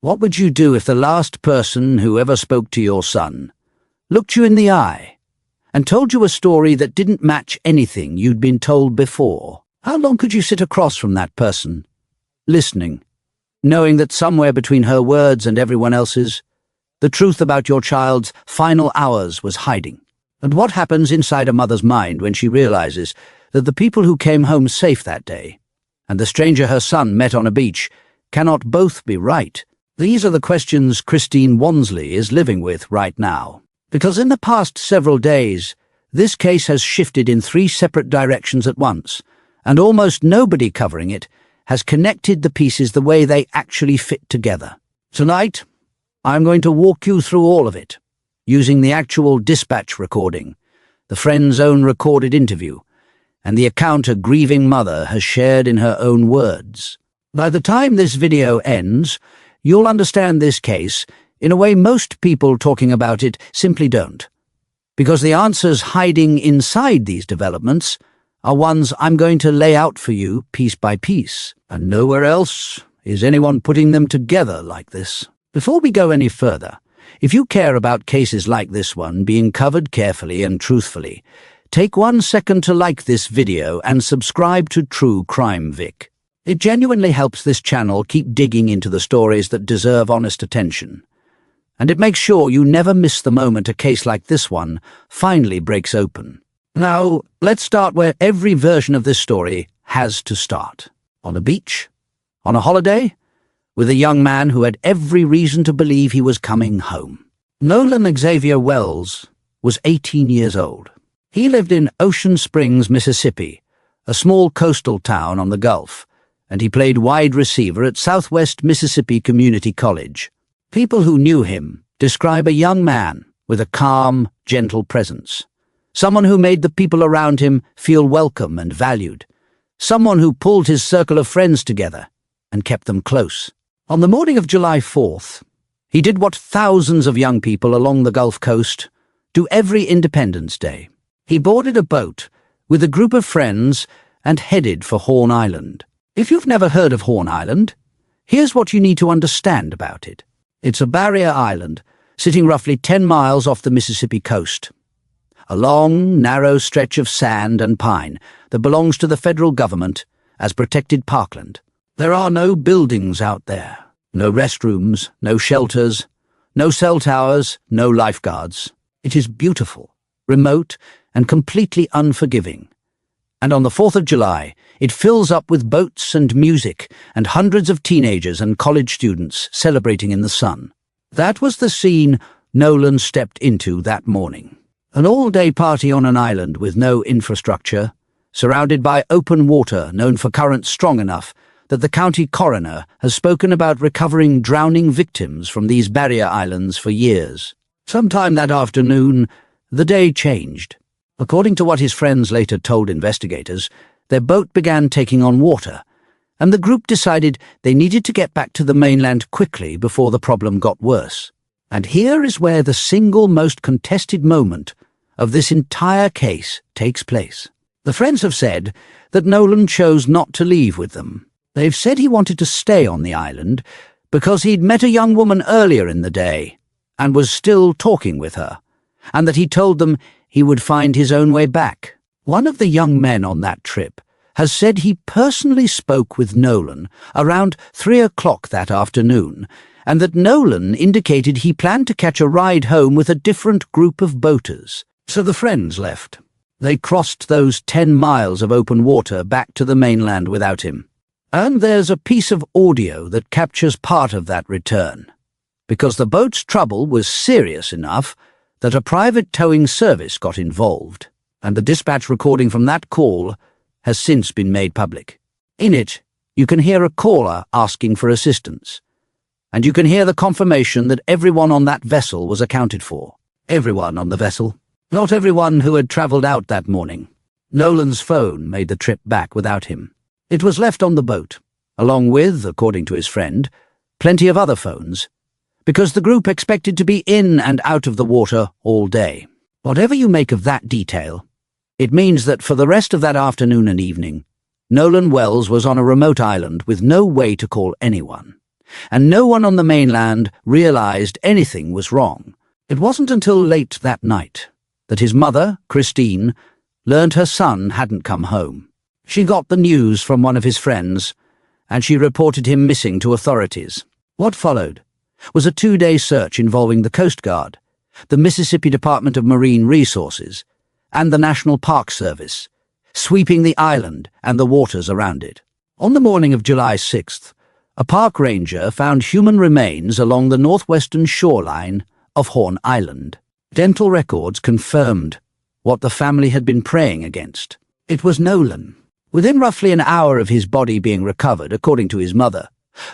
What would you do if the last person who ever spoke to your son looked you in the eye and told you a story that didn't match anything you'd been told before? How long could you sit across from that person, listening, knowing that somewhere between her words and everyone else's, the truth about your child's final hours was hiding? And what happens inside a mother's mind when she realizes that the people who came home safe that day and the stranger her son met on a beach cannot both be right? These are the questions Christine Wansley is living with right now. Because in the past several days, this case has shifted in 3 separate directions at once, and almost nobody covering it has connected the pieces the way they actually fit together. Tonight, I'm going to walk you through all of it, using the actual dispatch recording, the friend's own recorded interview, and the account a grieving mother has shared in her own words. By the time this video ends, you'll understand this case in a way most people talking about it simply don't, because the answers hiding inside these developments are ones I'm going to lay out for you piece by piece, and nowhere else is anyone putting them together like this. Before we go any further, if you care about cases like this one being covered carefully and truthfully, take 1 second to like this video and subscribe to True Crime Vic. It genuinely helps this channel keep digging into the stories that deserve honest attention. And it makes sure you never miss the moment a case like this one finally breaks open. Now, let's start where every version of this story has to start. On a beach? On a holiday? With a young man who had every reason to believe he was coming home. Nolan Xavier Wells was 18 years old. He lived in Ocean Springs, Mississippi, a small coastal town on the Gulf, and he played wide receiver at Southwest Mississippi Community College. People who knew him describe a young man with a calm, gentle presence. Someone who made the people around him feel welcome and valued. Someone who pulled his circle of friends together and kept them close. On the morning of July 4th, he did what thousands of young people along the Gulf Coast do every Independence Day. He boarded a boat with a group of friends and headed for Horn Island. If you've never heard of Horn Island, here's what you need to understand about it. It's a barrier island sitting roughly 10 miles off the Mississippi coast. A long, narrow stretch of sand and pine that belongs to the federal government as protected parkland. There are no buildings out there, no restrooms, no shelters, no cell towers, no lifeguards. It is beautiful, remote, and completely unforgiving. And on the 4th of July, it fills up with boats and music and hundreds of teenagers and college students celebrating in the sun. That was the scene Nolan stepped into that morning. An all-day party on an island with no infrastructure, surrounded by open water known for currents strong enough that the county coroner has spoken about recovering drowning victims from these barrier islands for years. Sometime that afternoon, the day changed. According to what his friends later told investigators, their boat began taking on water, and the group decided they needed to get back to the mainland quickly before the problem got worse. And here is where the single most contested moment of this entire case takes place. The friends have said that Nolan chose not to leave with them. They've said he wanted to stay on the island because he'd met a young woman earlier in the day and was still talking with her, and that he told them he would find his own way back. One of the young men on that trip has said he personally spoke with Nolan around 3 o'clock that afternoon, and that Nolan indicated he planned to catch a ride home with a different group of boaters. So the friends left. They crossed those 10 miles of open water back to the mainland without him. And there's a piece of audio that captures part of that return, because the boat's trouble was serious enough that a private towing service got involved, and the dispatch recording from that call has since been made public. In it, you can hear a caller asking for assistance, and you can hear the confirmation that everyone on that vessel was accounted for. Everyone on the vessel. Not everyone who had travelled out that morning. Nolan's phone made the trip back without him. It was left on the boat, along with, according to his friend, plenty of other phones, because the group expected to be in and out of the water all day. Whatever you make of that detail, it means that for the rest of that afternoon and evening, Nolan Wells was on a remote island with no way to call anyone. and no one on the mainland realized anything was wrong. It wasn't until late that night that his mother, Christine, learned her son hadn't come home. She got the news from one of his friends, and she reported him missing to authorities. What followed was a 2-day search involving the Coast Guard, the Mississippi Department of Marine Resources, and the National Park Service, sweeping the island and the waters around it. On the morning of July 6th, a park ranger found human remains along the northwestern shoreline of Horn Island. Dental records confirmed what the family had been praying against. It was Nolan. Within roughly an hour of his body being recovered, according to his mother,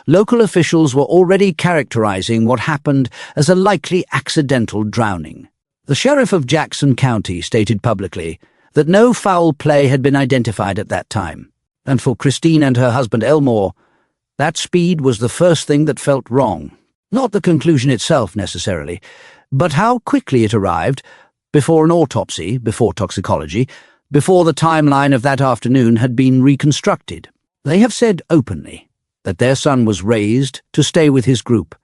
local officials were already characterizing what happened as a likely accidental drowning. The sheriff of Jackson County stated publicly that no foul play had been identified at that time, and for Christine and her husband Elmore, that speed was the first thing that felt wrong. Not the conclusion itself necessarily, but how quickly it arrived, before an autopsy, before toxicology, before the timeline of that afternoon had been reconstructed. They have said openly that their son was raised to stay with his group,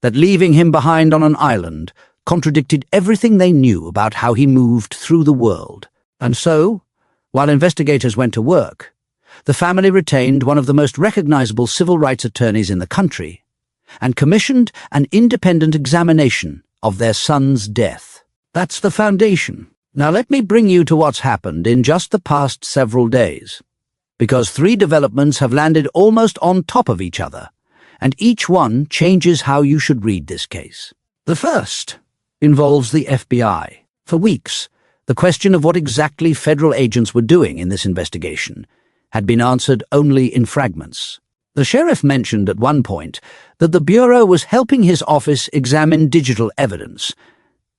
that leaving him behind on an island contradicted everything they knew about how he moved through the world. And so, while investigators went to work, the family retained one of the most recognizable civil rights attorneys in the country and commissioned an independent examination of their son's death. That's the foundation. Now let me bring you to what's happened in just the past several days, because 3 developments have landed almost on top of each other, and each one changes how you should read this case. The first involves the FBI. For weeks, the question of what exactly federal agents were doing in this investigation had been answered only in fragments. The sheriff mentioned at one point that the Bureau was helping his office examine digital evidence,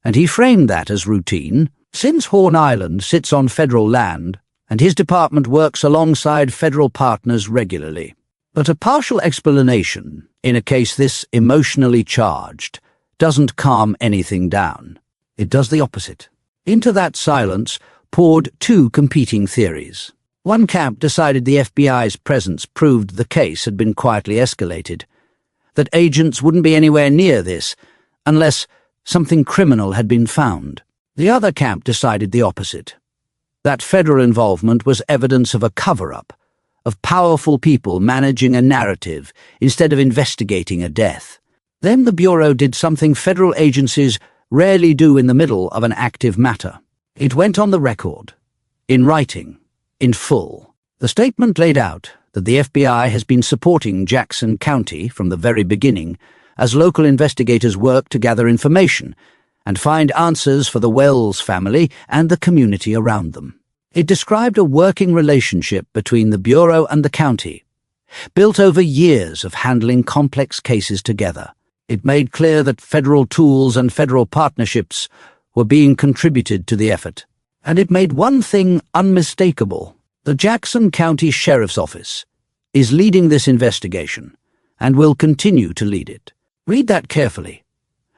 and he framed that as routine, since Horn Island sits on federal land and his department works alongside federal partners regularly. But a partial explanation in a case this emotionally charged doesn't calm anything down. It does the opposite. Into that silence poured 2 competing theories. One camp decided the FBI's presence proved the case had been quietly escalated, that agents wouldn't be anywhere near this unless something criminal had been found. The other camp decided the opposite, that federal involvement was evidence of a cover-up, of powerful people managing a narrative instead of investigating a death. Then the Bureau did something federal agencies rarely do in the middle of an active matter. It went on the record, in writing, in full. The statement laid out that the FBI has been supporting Jackson County from the very beginning as local investigators work to gather information and find answers for the Wells family and the community around them. It described a working relationship between the Bureau and the county, built over years of handling complex cases together. It made clear that federal tools and federal partnerships were being contributed to the effort. And it made one thing unmistakable. The Jackson County Sheriff's Office is leading this investigation and will continue to lead it. Read that carefully,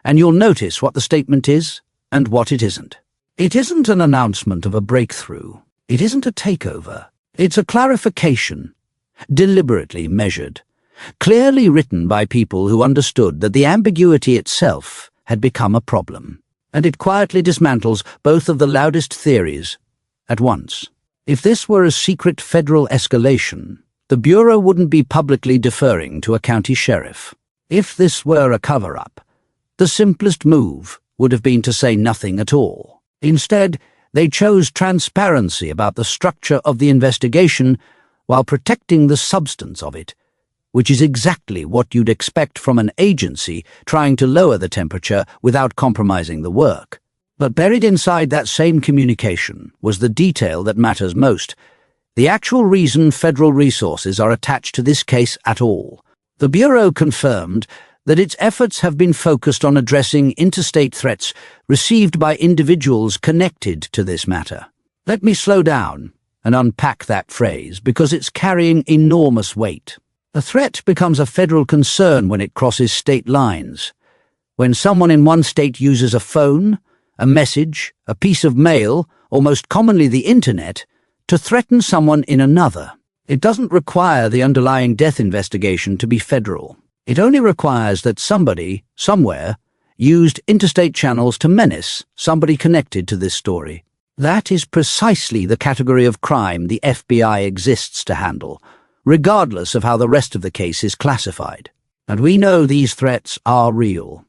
and you'll notice what the statement is and what it isn't. It isn't an announcement of a breakthrough. It isn't a takeover. It's a clarification, deliberately measured, clearly written by people who understood that the ambiguity itself had become a problem. And it quietly dismantles both of the loudest theories at once. If this were a secret federal escalation, the Bureau wouldn't be publicly deferring to a county sheriff. If this were a cover-up, the simplest move would have been to say nothing at all. Instead, they chose transparency about the structure of the investigation while protecting the substance of it, which is exactly what you'd expect from an agency trying to lower the temperature without compromising the work. But buried inside that same communication was the detail that matters most, the actual reason federal resources are attached to this case at all. The Bureau confirmed that its efforts have been focused on addressing interstate threats received by individuals connected to this matter. Let me slow down and unpack that phrase because it's carrying enormous weight. A threat becomes a federal concern when it crosses state lines. When someone in one state uses a phone, a message, a piece of mail, or most commonly the internet, to threaten someone in another. It doesn't require the underlying death investigation to be federal. It only requires that somebody, somewhere, used interstate channels to menace somebody connected to this story. That is precisely the category of crime the FBI exists to handle, regardless of how the rest of the case is classified. And we know these threats are real,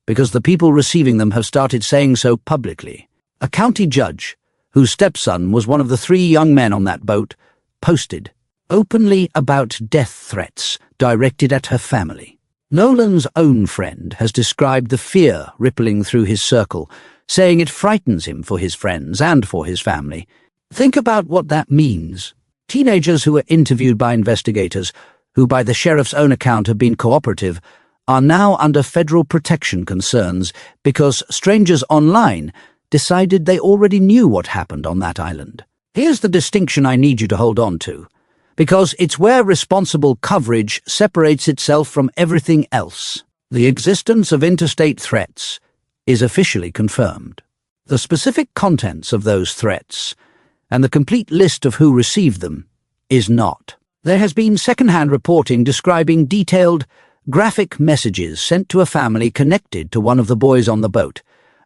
because the people receiving them have started saying so publicly. A county judge, whose stepson was one of the 3 young men on that boat, posted openly about death threats directed at her family. Nolan's own friend has described the fear rippling through his circle, saying it frightens him for his friends and for his family. Think about what that means. Teenagers who were interviewed by investigators, who by the sheriff's own account have been cooperative, are now under federal protection concerns because strangers online decided they already knew what happened on that island. Here's the distinction I need you to hold on to, because it's where responsible coverage separates itself from everything else. The existence of interstate threats is officially confirmed. The specific contents of those threats and the complete list of who received them is not. There has been second-hand reporting describing detailed, graphic messages sent to a family connected to one of the boys on the boat,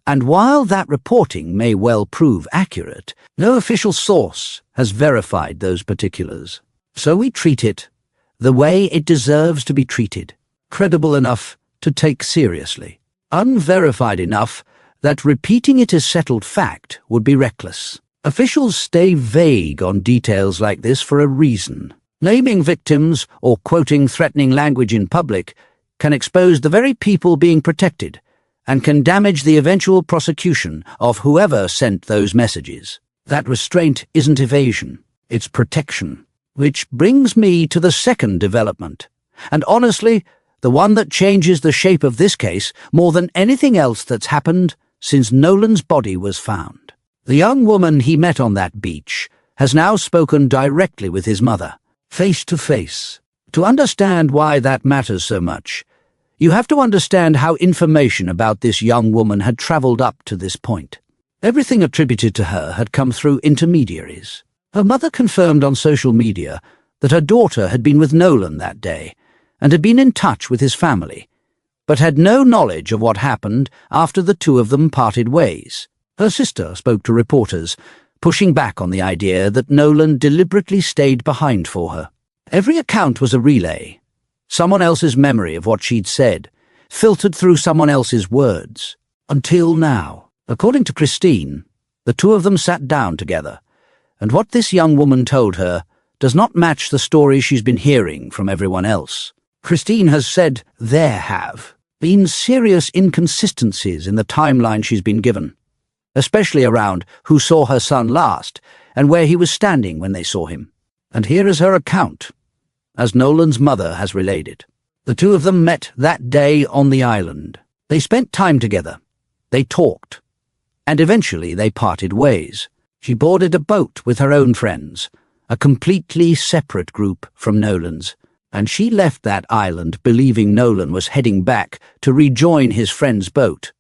and while that reporting may well prove accurate, no official source has verified those particulars. So we treat it the way it deserves to be treated, credible enough to take seriously, unverified enough that repeating it as settled fact would be reckless. Officials stay vague on details like this for a reason. Naming victims or quoting threatening language in public can expose the very people being protected and can damage the eventual prosecution of whoever sent those messages. That restraint isn't evasion, it's protection. Which brings me to the second development, and honestly, the one that changes the shape of this case more than anything else that's happened since Nolan's body was found. The young woman he met on that beach has now spoken directly with his mother, face to face. To understand why that matters so much, you have to understand how information about this young woman had traveled up to this point. Everything attributed to her had come through intermediaries. Her mother confirmed on social media that her daughter had been with Nolan that day and had been in touch with his family, but had no knowledge of what happened after the 2 of them parted ways. Her sister spoke to reporters, pushing back on the idea that Nolan deliberately stayed behind for her. Every account was a relay, someone else's memory of what she'd said, filtered through someone else's words. Until now, according to Christine, the 2 of them sat down together, and what this young woman told her does not match the story she's been hearing from everyone else. Christine has said there have been serious inconsistencies in the timeline she's been given, especially around who saw her son last and where he was standing when they saw him. And here is her account, as Nolan's mother has relayed it. The 2 of them met that day on the island. They spent time together. They talked. And eventually they parted ways. She boarded a boat with her own friends, a completely separate group from Nolan's, and she left that island believing Nolan was heading back to rejoin his friend's boat,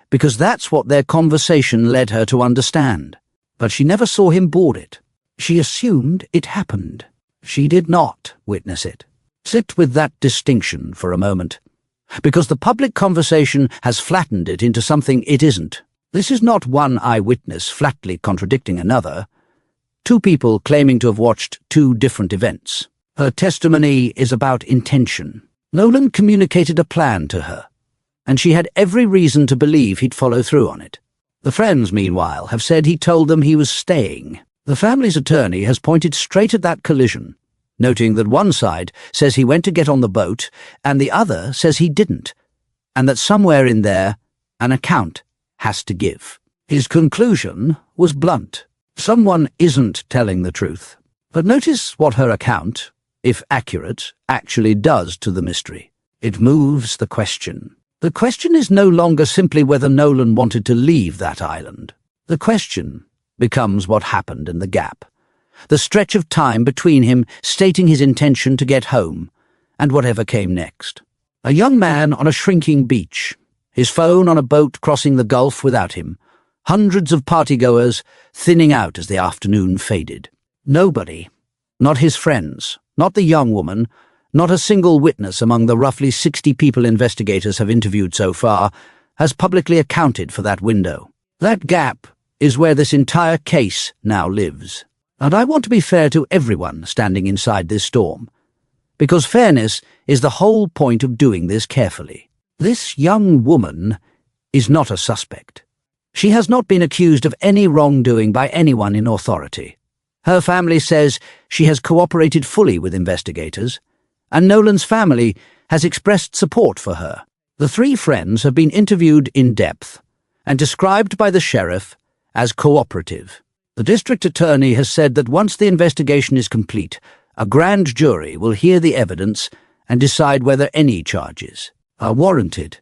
because that's what their conversation led her to understand. But she never saw him board it. She assumed it happened. She did not witness it. Sit with that distinction for a moment, because the public conversation has flattened it into something it isn't. This is not one eyewitness flatly contradicting another, 2 people claiming to have watched 2 different events. Her testimony is about intention. Nolan communicated a plan to her, and she had every reason to believe he'd follow through on it. The friends, meanwhile, have said he told them he was staying. The family's attorney has pointed straight at that collision, noting that one side says he went to get on the boat and the other says he didn't, and that somewhere in there, an account has to give. His conclusion was blunt. Someone isn't telling the truth. But notice what her account, if accurate, actually does to the mystery. It moves the question. The question is no longer simply whether Nolan wanted to leave that island. The question becomes what happened in the gap, the stretch of time between him stating his intention to get home and whatever came next. A young man on a shrinking beach, his phone on a boat crossing the Gulf without him, hundreds of partygoers thinning out as the afternoon faded. Nobody, not his friends, not the young woman, Not a single witness among the roughly 60 people investigators have interviewed so far has publicly accounted for that window. That gap is where this entire case now lives. And I want to be fair to everyone standing inside this storm, because fairness is the whole point of doing this carefully. This young woman is not a suspect. She has not been accused of any wrongdoing by anyone in authority. Her family says she has cooperated fully with investigators, and Nolan's family has expressed support for her. The three friends have been interviewed in depth and described by the sheriff as cooperative. The district attorney has said that once the investigation is complete, a grand jury will hear the evidence and decide whether any charges are warranted.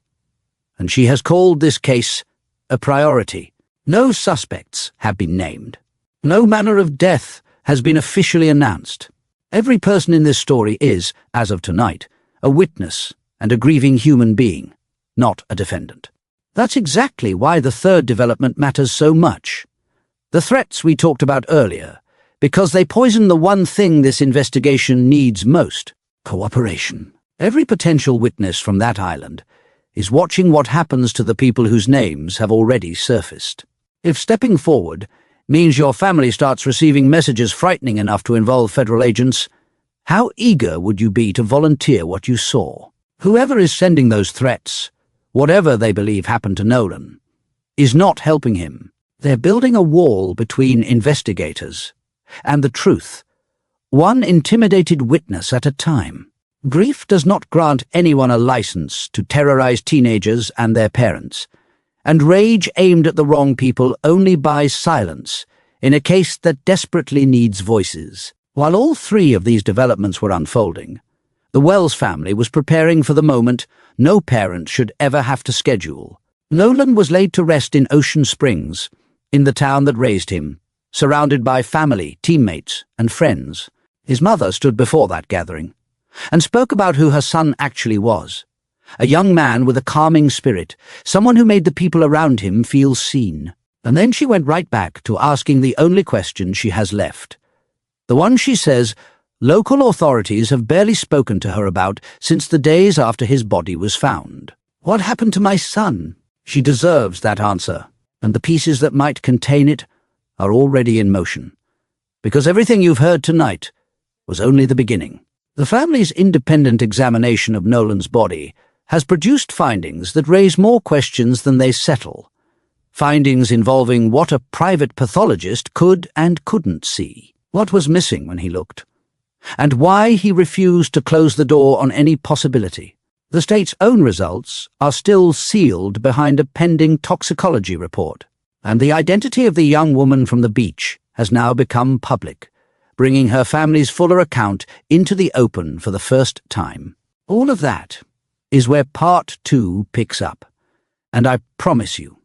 And she has called this case a priority. No suspects have been named. No manner of death has been officially announced. Every person in this story is, as of tonight, a witness and a grieving human being, not a defendant. That's exactly why the third development matters so much. The threats we talked about earlier, because they poison the one thing this investigation needs most: cooperation. Every potential witness from that island is watching what happens to the people whose names have already surfaced. If stepping forward means your family starts receiving messages frightening enough to involve federal agents, how eager would you be to volunteer what you saw? Whoever is sending those threats, whatever they believe happened to Nolan, is not helping him. They're building a wall between investigators and the truth, one intimidated witness at a time. Grief does not grant anyone a license to terrorize teenagers and their parents, and rage aimed at the wrong people only buys silence in a case that desperately needs voices. While all three of these developments were unfolding, the Wells family was preparing for the moment no parent should ever have to schedule. Nolan was laid to rest in Ocean Springs, in the town that raised him, surrounded by family, teammates, and friends. His mother stood before that gathering and spoke about who her son actually was. A young man with a calming spirit, someone who made the people around him feel seen. And then she went right back to asking the only question she has left. The one she says local authorities have barely spoken to her about since the days after his body was found. What happened to my son? She deserves that answer, and the pieces that might contain it are already in motion. Because everything you've heard tonight was only the beginning. The family's independent examination of Nolan's body has produced findings that raise more questions than they settle. Findings involving what a private pathologist could and couldn't see, what was missing when he looked, and why he refused to close the door on any possibility. The state's own results are still sealed behind a pending toxicology report, and the identity of the young woman from the beach has now become public, bringing her family's fuller account into the open for the first time. All of that is where Part 2 picks up, and I promise you,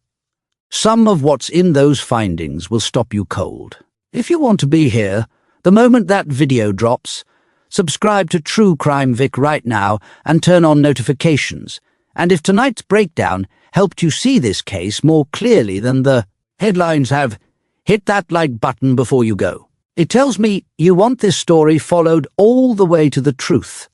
some of what's in those findings will stop you cold. If you want to be here the moment that video drops, subscribe to True Crime Vic right now and turn on notifications. And if tonight's breakdown helped you see this case more clearly than the headlines have, hit that like button before you go. It tells me you want this story followed all the way to the truth,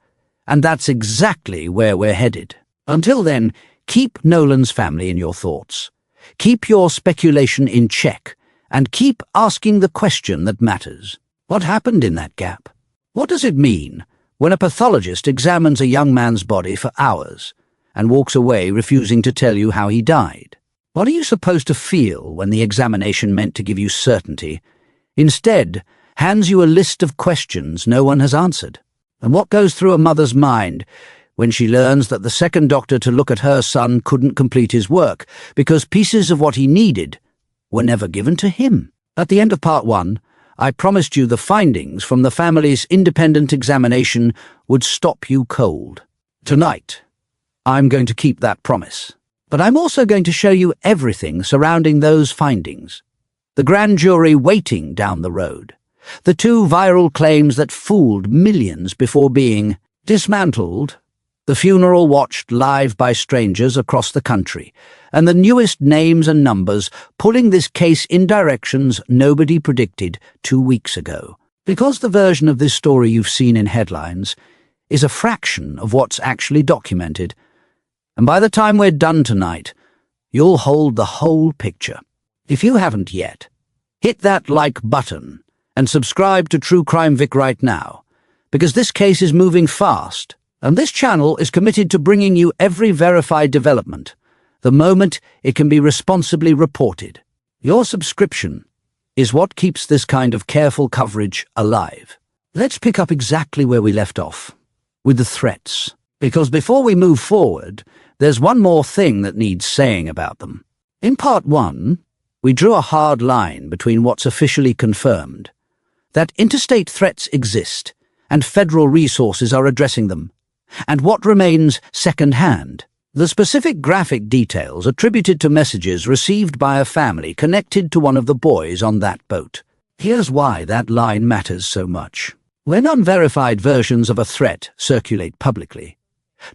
and that's exactly where we're headed. Until then, keep Nolan's family in your thoughts. Keep your speculation in check, and keep asking the question that matters. What happened in that gap? What does it mean when a pathologist examines a young man's body for hours and walks away refusing to tell you how he died? What are you supposed to feel when the examination meant to give you certainty instead hands you a list of questions no one has answered? And what goes through a mother's mind when she learns that the second doctor to look at her son couldn't complete his work because pieces of what he needed were never given to him? At the end of Part 1, I promised you the findings from the family's independent examination would stop you cold. Tonight, I'm going to keep that promise. But I'm also going to show you everything surrounding those findings. The grand jury waiting down the road. The two viral claims that fooled millions before being dismantled. The funeral watched live by strangers across the country, and the newest names and numbers pulling this case in directions nobody predicted 2 weeks ago. Because the version of this story you've seen in headlines is a fraction of what's actually documented. And by the time we're done tonight, you'll hold the whole picture. If you haven't yet, hit that like button and subscribe to True Crime Vic right now, because this case is moving fast, and this channel is committed to bringing you every verified development, the moment it can be responsibly reported. Your subscription is what keeps this kind of careful coverage alive. Let's pick up exactly where we left off, with the threats, because before we move forward, there's one more thing that needs saying about them. In part 1, we drew a hard line between what's officially confirmed, that interstate threats exist and federal resources are addressing them, and what remains second-hand. The specific graphic details attributed to messages received by a family connected to one of the boys on that boat. Here's why that line matters so much. When unverified versions of a threat circulate publicly,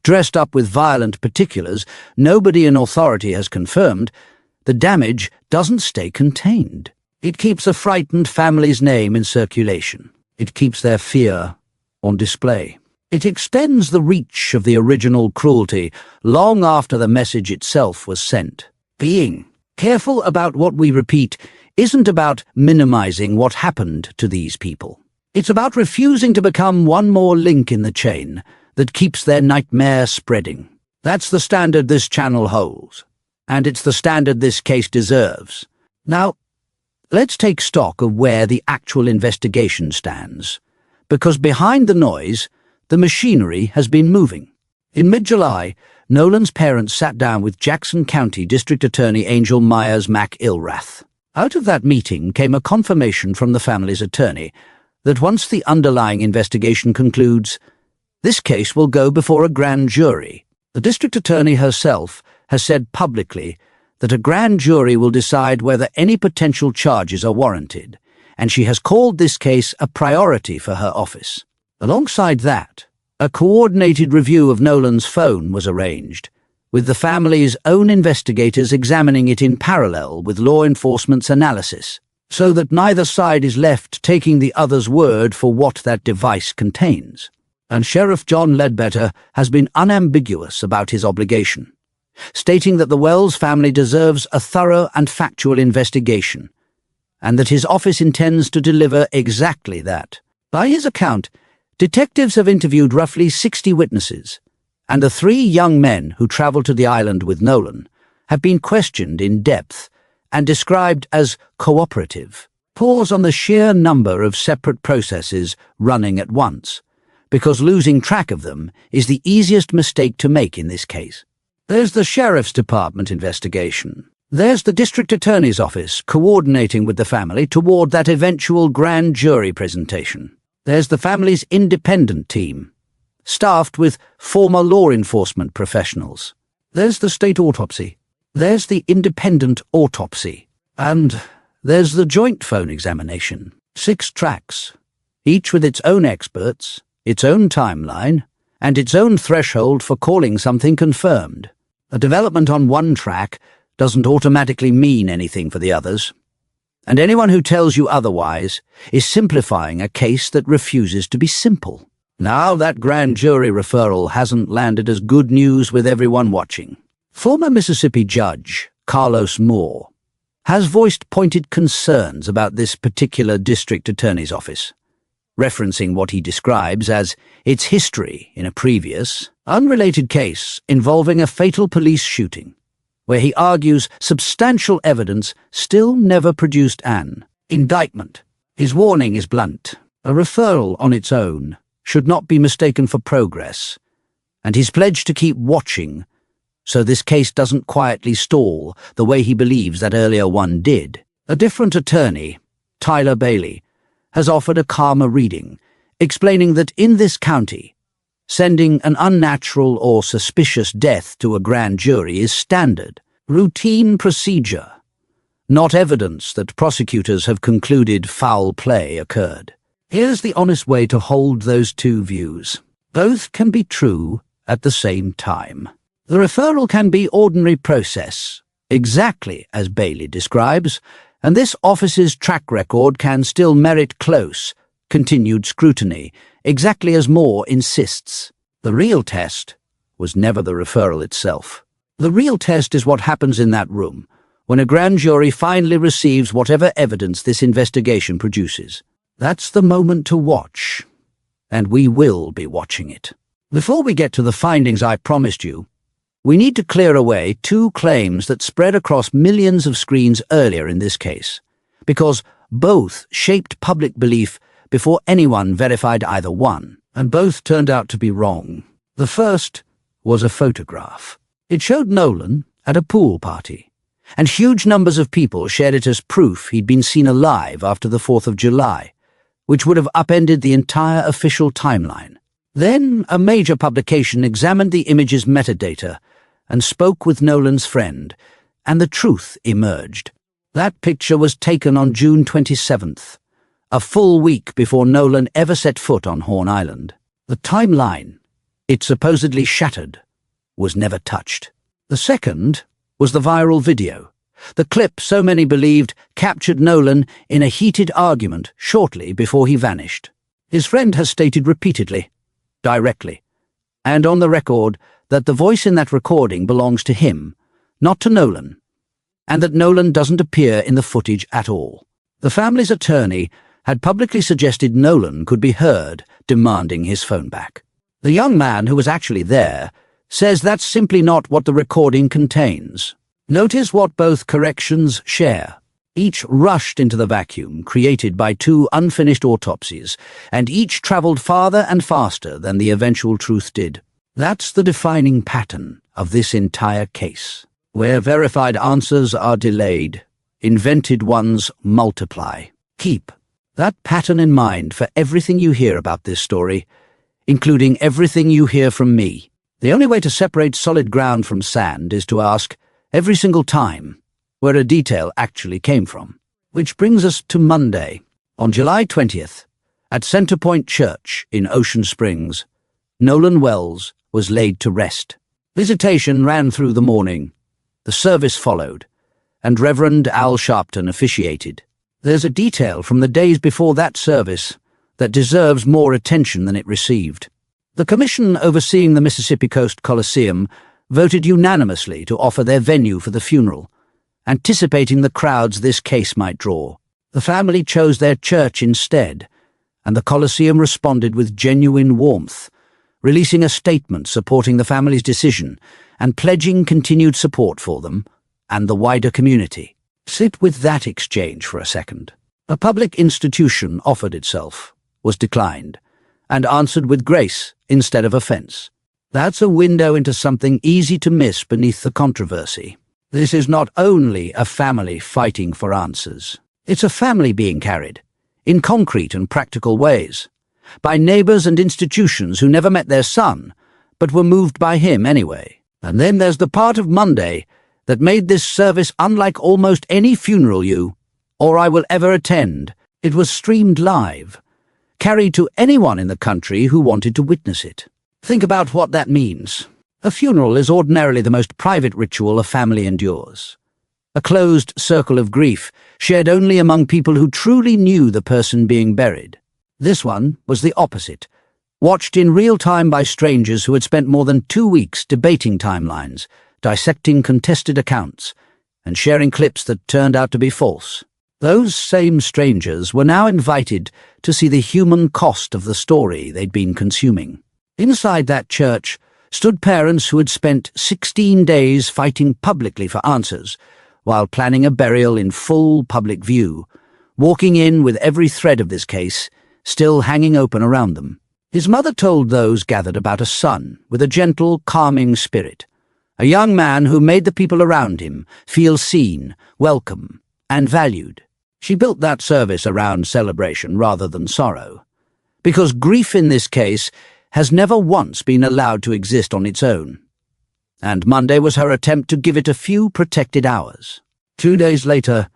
dressed up with violent particulars nobody in authority has confirmed, the damage doesn't stay contained. It keeps a frightened family's name in circulation. It keeps their fear on display. It extends the reach of the original cruelty long after the message itself was sent. Being careful about what we repeat isn't about minimizing what happened to these people. It's about refusing to become one more link in the chain that keeps their nightmare spreading. That's the standard this channel holds, and it's the standard this case deserves. Now, let's take stock of where the actual investigation stands, because behind the noise, the machinery has been moving. In mid-July, Nolan's parents sat down with Jackson County District Attorney Angel Myers McIlrath. Out of that meeting came a confirmation from the family's attorney that once the underlying investigation concludes, this case will go before a grand jury. The district attorney herself has said publicly that a grand jury will decide whether any potential charges are warranted, and she has called this case a priority for her office. Alongside that, a coordinated review of Nolan's phone was arranged, with the family's own investigators examining it in parallel with law enforcement's analysis, so that neither side is left taking the other's word for what that device contains. And Sheriff John Ledbetter has been unambiguous about his obligation, stating that the Wells family deserves a thorough and factual investigation, and that his office intends to deliver exactly that. By his account, detectives have interviewed roughly 60 witnesses, and the 3 young men who traveled to the island with Nolan have been questioned in depth and described as cooperative. Pause on the sheer number of separate processes running at once, because losing track of them is the easiest mistake to make in this case. There's the Sheriff's Department investigation. There's the District Attorney's Office coordinating with the family toward that eventual grand jury presentation. There's the family's independent team, staffed with former law enforcement professionals. There's the state autopsy. There's the independent autopsy. And there's the joint phone examination. 6 tracks, each with its own experts, its own timeline, and its own threshold for calling something confirmed. A development on one track doesn't automatically mean anything for the others, and anyone who tells you otherwise is simplifying a case that refuses to be simple. Now that grand jury referral hasn't landed as good news with everyone watching. Former Mississippi Judge Carlos Moore has voiced pointed concerns about this particular district attorney's office, referencing what he describes as its history in a previous, unrelated case involving a fatal police shooting, where he argues substantial evidence still never produced an indictment. His warning is blunt. A referral on its own should not be mistaken for progress, and he's pledged to keep watching so this case doesn't quietly stall the way he believes that earlier one did. A different attorney, Tyler Bailey, has offered a calmer reading, explaining that in this county, sending an unnatural or suspicious death to a grand jury is standard, routine procedure, not evidence that prosecutors have concluded foul play occurred. Here's the honest way to hold those two views. Both can be true at the same time. The referral can be ordinary process, exactly as Bailey describes, and this office's track record can still merit close, continued scrutiny, exactly as Moore insists. The real test was never the referral itself. The real test is what happens in that room when a grand jury finally receives whatever evidence this investigation produces. That's the moment to watch, and we will be watching it. Before we get to the findings I promised you, we need to clear away two claims that spread across millions of screens earlier in this case, because both shaped public belief before anyone verified either one, and both turned out to be wrong. The first was a photograph. It showed Nolan at a pool party, and huge numbers of people shared it as proof he'd been seen alive after the 4th of July, which would have upended the entire official timeline. Then a major publication examined the image's metadata and spoke with Nolan's friend, and the truth emerged. That picture was taken on June 27th, a full week before Nolan ever set foot on Horn Island. The timeline, it supposedly shattered, was never touched. The second was the viral video. The clip so many believed captured Nolan in a heated argument shortly before he vanished. His friend has stated repeatedly, directly, and on the record, that the voice in that recording belongs to him, not to Nolan, and that Nolan doesn't appear in the footage at all. The family's attorney had publicly suggested Nolan could be heard demanding his phone back. The young man who was actually there says that's simply not what the recording contains. Notice what both corrections share. Each rushed into the vacuum created by two unfinished autopsies, and each travelled farther and faster than the eventual truth did. That's the defining pattern of this entire case. Where verified answers are delayed, invented ones multiply. Keep that pattern in mind for everything you hear about this story, including everything you hear from me. The only way to separate solid ground from sand is to ask, every single time, where a detail actually came from. Which brings us to Monday, on July 20th, at Centerpoint Church in Ocean Springs. Nolan Wells was laid to rest. Visitation ran through the morning. The service followed, and Reverend Al Sharpton officiated. There's a detail from the days before that service that deserves more attention than it received. The commission overseeing the Mississippi Coast Coliseum voted unanimously to offer their venue for the funeral, anticipating the crowds this case might draw. The family chose their church instead, and the Coliseum responded with genuine warmth, releasing a statement supporting the family's decision and pledging continued support for them and the wider community. Sit with that exchange for a second. A public institution offered itself, was declined, and answered with grace instead of offense. That's a window into something easy to miss beneath the controversy. This is not only a family fighting for answers. It's a family being carried, in concrete and practical ways, by neighbors and institutions who never met their son, but were moved by him anyway. And then there's the part of Monday that made this service unlike almost any funeral you or I will ever attend. It was streamed live, carried to anyone in the country who wanted to witness it. Think about what that means. A funeral is ordinarily the most private ritual a family endures. A closed circle of grief, shared only among people who truly knew the person being buried. This one was the opposite, watched in real time by strangers who had spent more than 2 weeks debating timelines, dissecting contested accounts, and sharing clips that turned out to be false. Those same strangers were now invited to see the human cost of the story they'd been consuming. Inside that church stood parents who had spent 16 days fighting publicly for answers, while planning a burial in full public view, walking in with every thread of this case still hanging open around them. His mother told those gathered about a son with a gentle, calming spirit, a young man who made the people around him feel seen, welcome, and valued. She built that service around celebration rather than sorrow, because grief in this case has never once been allowed to exist on its own. And Monday was her attempt to give it a few protected hours. 2 days later,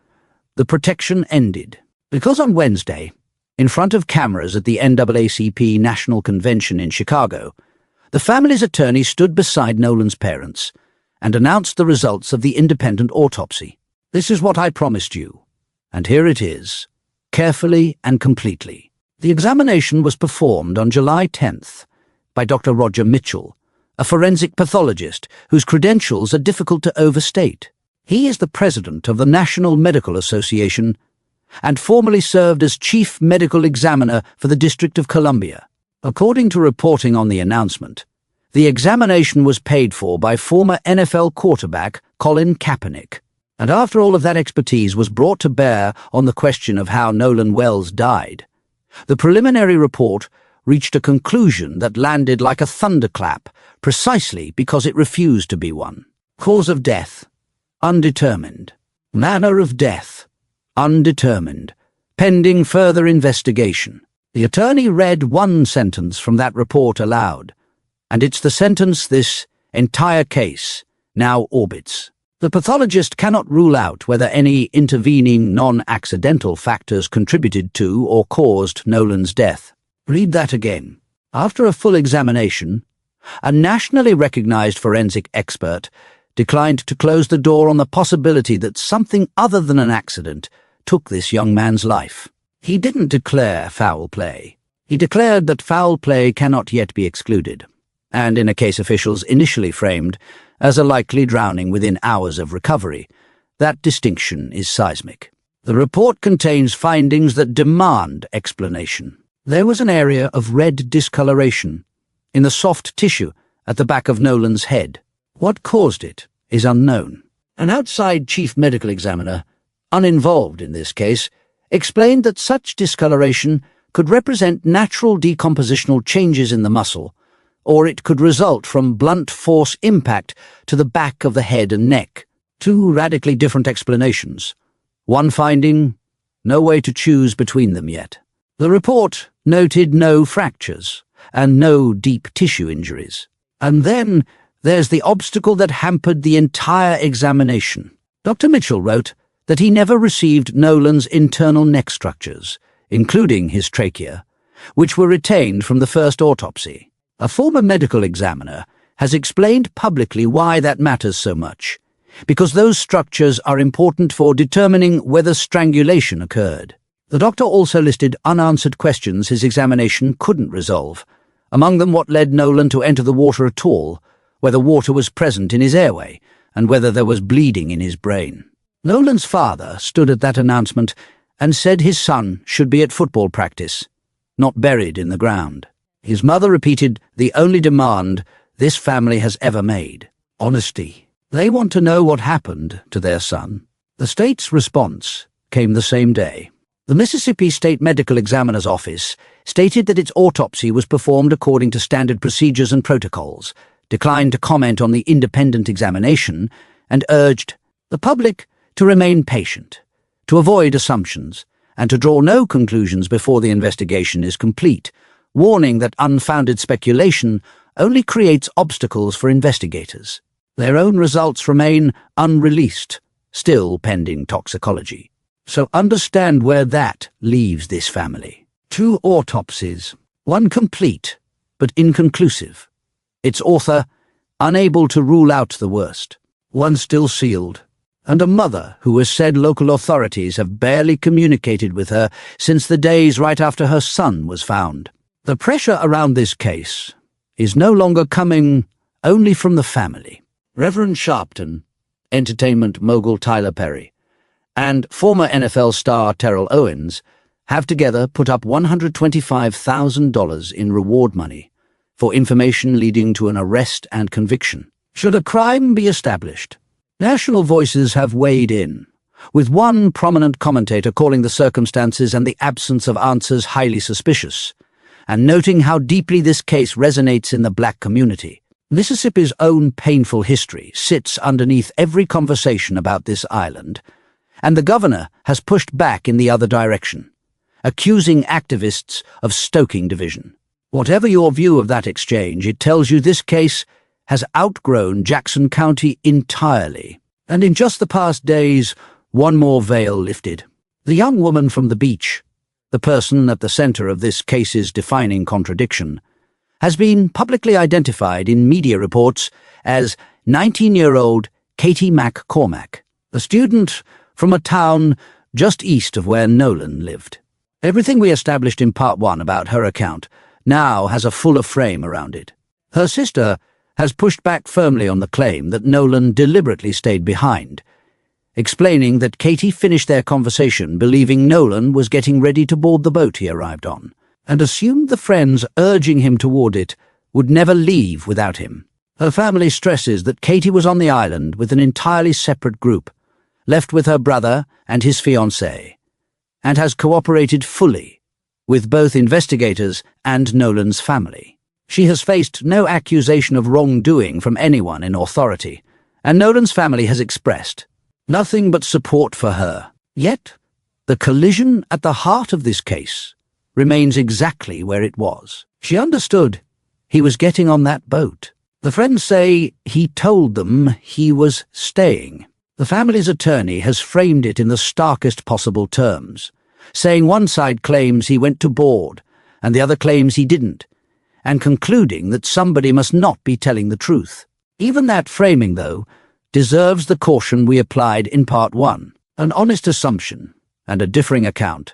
the protection ended, because on Wednesday, in front of cameras at the NAACP National Convention in Chicago, the family's attorney stood beside Nolan's parents and announced the results of the independent autopsy. This is what I promised you, and here it is, carefully and completely. The examination was performed on July 10th by Dr. Roger Mitchell, a forensic pathologist whose credentials are difficult to overstate. He is the president of the National Medical Association and formerly served as chief medical examiner for the District of Columbia. According to reporting on the announcement, the examination was paid for by former NFL quarterback Colin Kaepernick. And after all of that expertise was brought to bear on the question of how Nolan Wells died, the preliminary report reached a conclusion that landed like a thunderclap precisely because it refused to be one. Cause of death: undetermined. Manner of death: undetermined, pending further investigation. The attorney read one sentence from that report aloud, and it's the sentence this entire case now orbits. The pathologist cannot rule out whether any intervening non-accidental factors contributed to or caused Nolan's death. Read that again. After a full examination, a nationally recognized forensic expert declined to close the door on the possibility that something other than an accident took this young man's life. He didn't declare foul play. He declared that foul play cannot yet be excluded, and in a case officials initially framed as a likely drowning within hours of recovery, that distinction is seismic. The report contains findings that demand explanation. There was an area of red discoloration in the soft tissue at the back of Nolan's head. What caused it is unknown. An outside chief medical examiner, uninvolved in this case, explained that such discoloration could represent natural decompositional changes in the muscle, or it could result from blunt force impact to the back of the head and neck. Two radically different explanations. One finding, no way to choose between them yet. The report noted no fractures and no deep tissue injuries. And then there's the obstacle that hampered the entire examination. Dr. Mitchell wrote that he never received Nolan's internal neck structures, including his trachea, which were retained from the first autopsy. A former medical examiner has explained publicly why that matters so much, because those structures are important for determining whether strangulation occurred. The doctor also listed unanswered questions his examination couldn't resolve, among them what led Nolan to enter the water at all, whether water was present in his airway, and whether there was bleeding in his brain. Nolan's father stood at that announcement and said his son should be at football practice, not buried in the ground. His mother repeated the only demand this family has ever made: honesty. They want to know what happened to their son. The state's response came the same day. The Mississippi State Medical Examiner's Office stated that its autopsy was performed according to standard procedures and protocols, declined to comment on the independent examination, and urged the public to remain patient, to avoid assumptions, and to draw no conclusions before the investigation is complete, warning that unfounded speculation only creates obstacles for investigators. Their own results remain unreleased, still pending toxicology. So understand where that leaves this family. 2 autopsies, one complete but inconclusive. Its author unable to rule out the worst, one still sealed, and a mother who has said local authorities have barely communicated with her since the days right after her son was found. The pressure around this case is no longer coming only from the family. Reverend Sharpton, entertainment mogul Tyler Perry, and former NFL star Terrell Owens have together put up $125,000 in reward money for information leading to an arrest and conviction, should a crime be established. National voices have weighed in, with one prominent commentator calling the circumstances and the absence of answers highly suspicious, and noting how deeply this case resonates in the black community. Mississippi's own painful history sits underneath every conversation about this island, and the governor has pushed back in the other direction, accusing activists of stoking division. Whatever your view of that exchange, it tells you this case has outgrown Jackson County entirely. And in just the past days, one more veil lifted. The young woman from the beach, the person at the center of this case's defining contradiction, has been publicly identified in media reports as 19-year-old Katie McCormack, a student from a town just east of where Nolan lived. Everything we established in Part 1 about her account now has a fuller frame around it. Her sister has pushed back firmly on the claim that Nolan deliberately stayed behind, explaining that Katie finished their conversation believing Nolan was getting ready to board the boat he arrived on, and assumed the friends urging him toward it would never leave without him. Her family stresses that Katie was on the island with an entirely separate group, left with her brother and his fiancée, and has cooperated fully with both investigators and Nolan's family. She has faced no accusation of wrongdoing from anyone in authority, and Nolan's family has expressed nothing but support for her. Yet, the collision at the heart of this case remains exactly where it was. She understood he was getting on that boat. The friends say he told them he was staying. The family's attorney has framed it in the starkest possible terms, saying one side claims he went to board and the other claims he didn't, and concluding that somebody must not be telling the truth. Even that framing, though, deserves the caution we applied in Part 1. An honest assumption and a differing account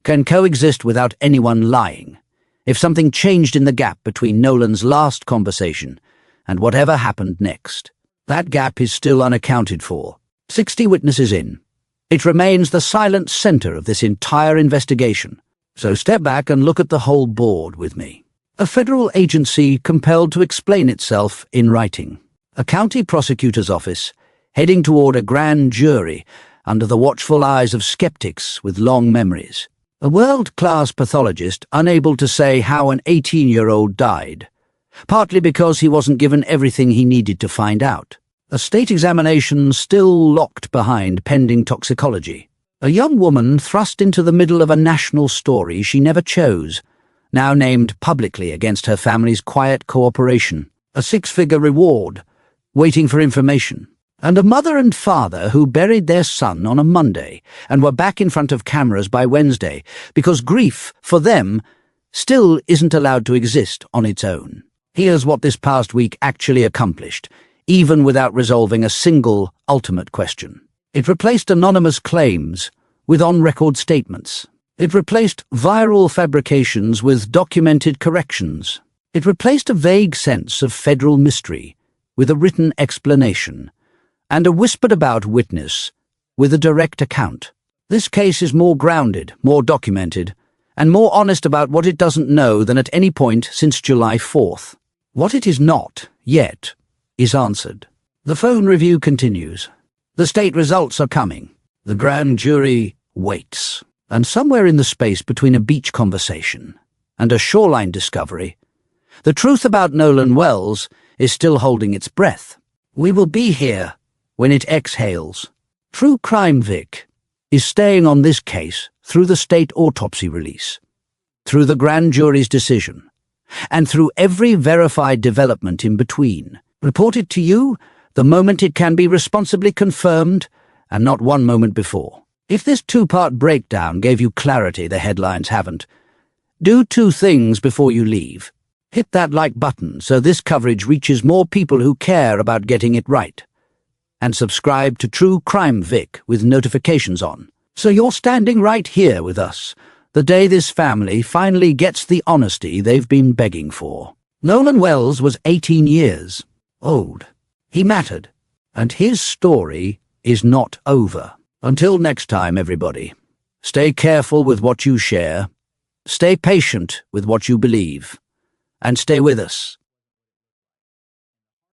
can coexist without anyone lying. If something changed in the gap between Nolan's last conversation and whatever happened next, that gap is still unaccounted for. 60 witnesses in, it remains the silent center of this entire investigation. So step back and look at the whole board with me. A federal agency compelled to explain itself in writing. A county prosecutor's office heading toward a grand jury under the watchful eyes of skeptics with long memories. A world-class pathologist unable to say how an 18-year-old died, partly because he wasn't given everything he needed to find out. A state examination still locked behind pending toxicology. A young woman thrust into the middle of a national story she never chose, now named publicly against her family's quiet cooperation. A 6-figure reward, waiting for information. And a mother and father who buried their son on a Monday and were back in front of cameras by Wednesday because grief, for them, still isn't allowed to exist on its own. Here's what this past week actually accomplished, even without resolving a single ultimate question. It replaced anonymous claims with on-record statements. It replaced viral fabrications with documented corrections. It replaced a vague sense of federal mystery with a written explanation, and a whispered-about witness with a direct account. This case is more grounded, more documented, and more honest about what it doesn't know than at any point since July 4th. What it is not, yet, is answered. The phone review continues. The state results are coming. The grand jury waits. And somewhere in the space between a beach conversation and a shoreline discovery, the truth about Nolan Wells is still holding its breath. We will be here when it exhales. True Crime Vic is staying on this case through the state autopsy release, through the grand jury's decision, and through every verified development in between, reported to you the moment it can be responsibly confirmed and not one moment before. If this 2-part breakdown gave you clarity the headlines haven't, do 2 things before you leave. Hit that like button so this coverage reaches more people who care about getting it right. And subscribe to True Crime Vic with notifications on, so you're standing right here with us the day this family finally gets the honesty they've been begging for. Nolan Wells was 18 years old. He mattered, and his story is not over. Until next time, everybody, stay careful with what you share, stay patient with what you believe, and stay with us